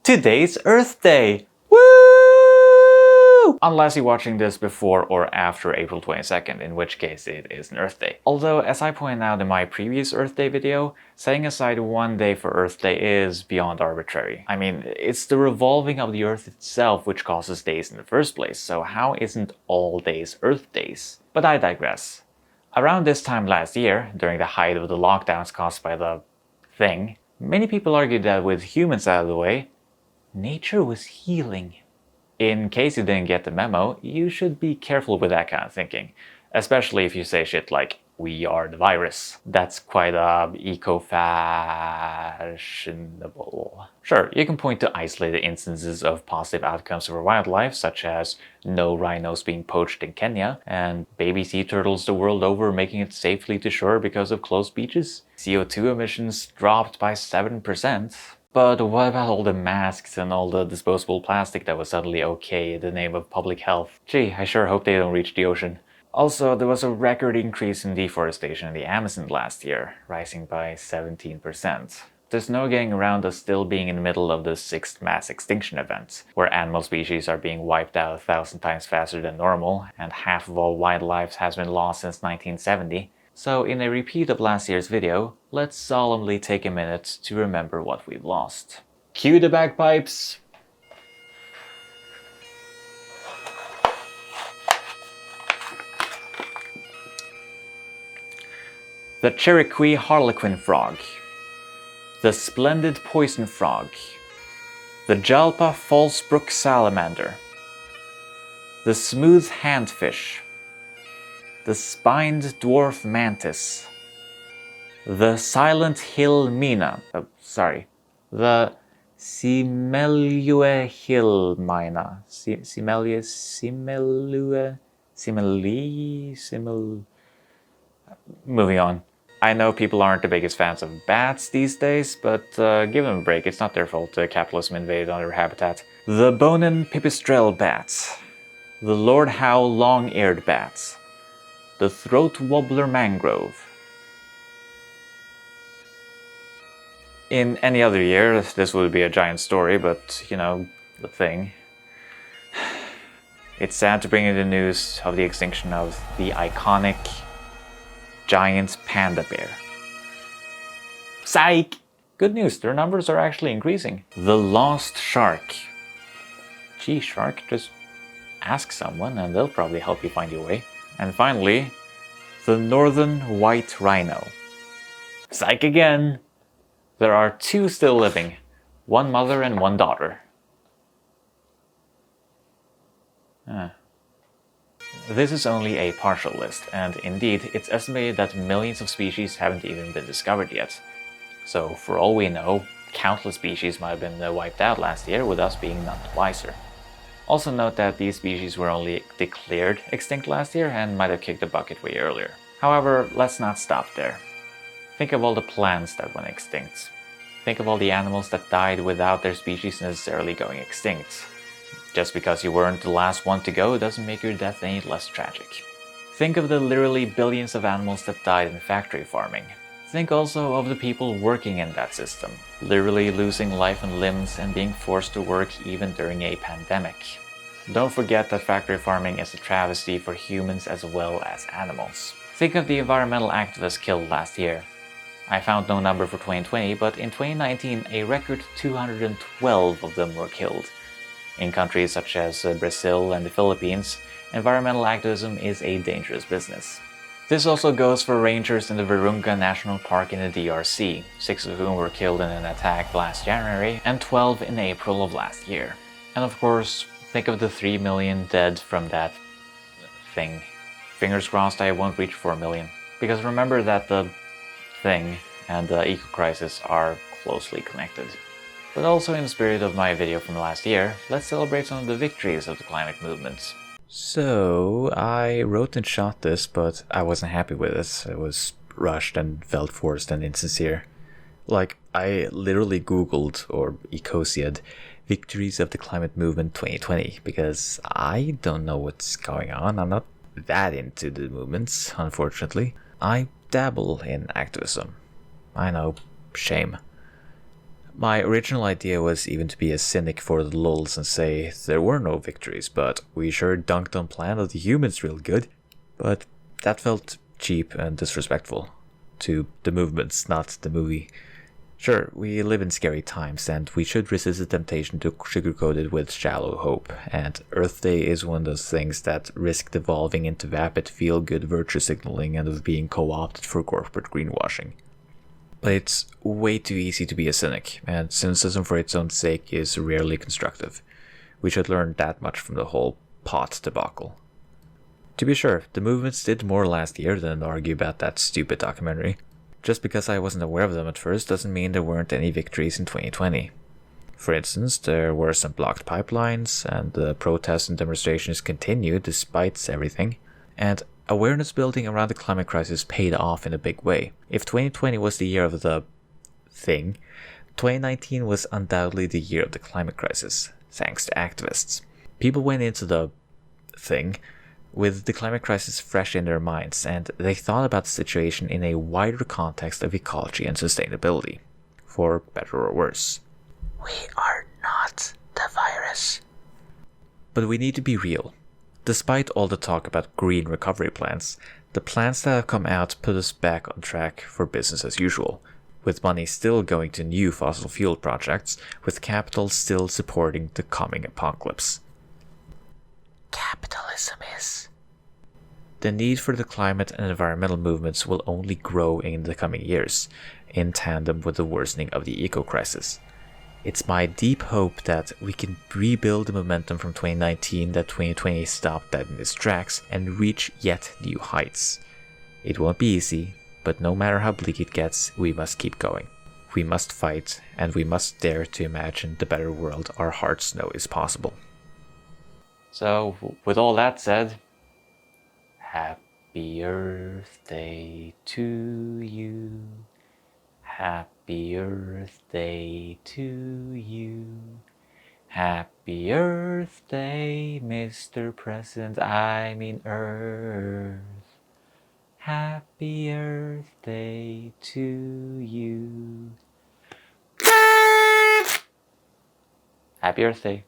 Today's Earth Day! Woo! Unless you're watching this before or after April 22nd, in which case it is an Earth Day. Although, as I pointed out in my previous Earth Day video, setting aside one day for Earth Day is beyond arbitrary. I mean, it's the revolving of the Earth itself which causes days in the first place, so how isn't all days Earth Days? But I digress. Around this time last year, during the height of the lockdowns caused by the thing, many people argued that with humans out of the way, nature was healing. In case you didn't get the memo, you should be careful with that kind of thinking, especially if you say shit like, "we are the virus." That's quite eco-fashionable. Sure, you can point to isolated instances of positive outcomes for wildlife, such as no rhinos being poached in Kenya, and baby sea turtles the world over making it safely to shore because of closed beaches. CO2 emissions dropped by 7%. But what about all the masks and all the disposable plastic that was suddenly okay in the name of public health? Gee, I sure hope they don't reach the ocean. Also, there was a record increase in deforestation in the Amazon last year, rising by 17%. There's no getting around us still being in the middle of the 6th mass extinction event, where animal species are being wiped out 1,000 times faster than normal, and half of all wildlife has been lost since 1970. So in a repeat of last year's video, let's solemnly take a minute to remember what we've lost. Cue the bagpipes! The Cherokee harlequin frog, the splendid poison frog, the Jalpa falsebrook salamander, the smooth handfish, the spined dwarf mantis, the silent hill mina, the Simelue hill mina, Moving on. I know people aren't the biggest fans of bats these days, but give them a break, it's not their fault capitalism invaded on their habitat. The Bonin pipistrelle bat, the Lord Howe long-eared bat, the throat wobbler mangrove. In any other year, this would be a giant story, but you know, the thing. It's sad to bring you the news of the extinction of the iconic giant panda bear. Psych! Good news, their numbers are actually increasing. The lost shark. Gee, shark, just ask someone and they'll probably help you find your way. And finally, the northern white rhino. Psych again! There are 2 still living, one mother and one daughter. This is only a partial list, and indeed, it's estimated that millions of species haven't even been discovered yet. So, for all we know, countless species might have been wiped out last year, with us being none the wiser. Also note that these species were only declared extinct last year and might have kicked the bucket way earlier. However, let's not stop there. Think of all the plants that went extinct. Think of all the animals that died without their species necessarily going extinct. Just because you weren't the last one to go doesn't make your death any less tragic. Think of the literally billions of animals that died in factory farming. Think also of the people working in that system, literally losing life and limbs and being forced to work even during a pandemic. Don't forget that factory farming is a travesty for humans as well as animals. Think of the environmental activists killed last year. I found no number for 2020, but in 2019 a record 212 of them were killed. In countries such as Brazil and the Philippines, environmental activism is a dangerous business. This also goes for rangers in the Virunga National Park in the DRC, 6 of whom were killed in an attack last January and 12 in April of last year. And of course, think of the 3 million dead from that thing. Fingers crossed I won't reach 4 million. Because remember that the thing and the eco-crisis are closely connected. But also in the spirit of my video from last year, let's celebrate some of the victories of the climate movement. So, I wrote and shot this, but I wasn't happy with it. It was rushed and felt forced and insincere. Like, I literally googled, or ecosia'd, victories of the climate movement 2020, because I don't know what's going on. I'm not that into the movements, unfortunately. I dabble in activism. I know, shame. My original idea was even to be a cynic for the lulz and say there were no victories, but we sure dunked on Planet of the Humans real good. But that felt cheap and disrespectful to the movements, not the movie. Sure, we live in scary times, and we should resist the temptation to sugarcoat it with shallow hope, and Earth Day is one of those things that risk devolving into vapid feel-good virtue signaling and of being co-opted for corporate greenwashing. But it's way too easy to be a cynic, and cynicism for its own sake is rarely constructive. We should learn that much from the whole pot debacle. To be sure, the movements did more last year than argue about that stupid documentary. Just because I wasn't aware of them at first doesn't mean there weren't any victories in 2020. For instance, there were some blocked pipelines, and the protests and demonstrations continued despite everything, and awareness building around the climate crisis paid off in a big way. If 2020 was the year of the thing, 2019 was undoubtedly the year of the climate crisis, thanks to activists. People went into the thing with the climate crisis fresh in their minds, and they thought about the situation in a wider context of ecology and sustainability, for better or worse. We are not the virus. But we need to be real. Despite all the talk about green recovery plans, the plans that have come out put us back on track for business as usual, with money still going to new fossil fuel projects, with capital still supporting the coming apocalypse. Capitalism is. The need for the climate and environmental movements will only grow in the coming years, in tandem with the worsening of the eco-crisis. It's my deep hope that we can rebuild the momentum from 2019 that 2020 stopped dead in its tracks and reach yet new heights. It won't be easy, but no matter how bleak it gets, we must keep going. We must fight, and we must dare to imagine the better world our hearts know is possible. So, with all that said, Happy Earth Day to you. Happy Earth Day to you. Happy Earth Day, Mr. President, I mean Earth. Happy Earth Day to you. Happy Earth Day.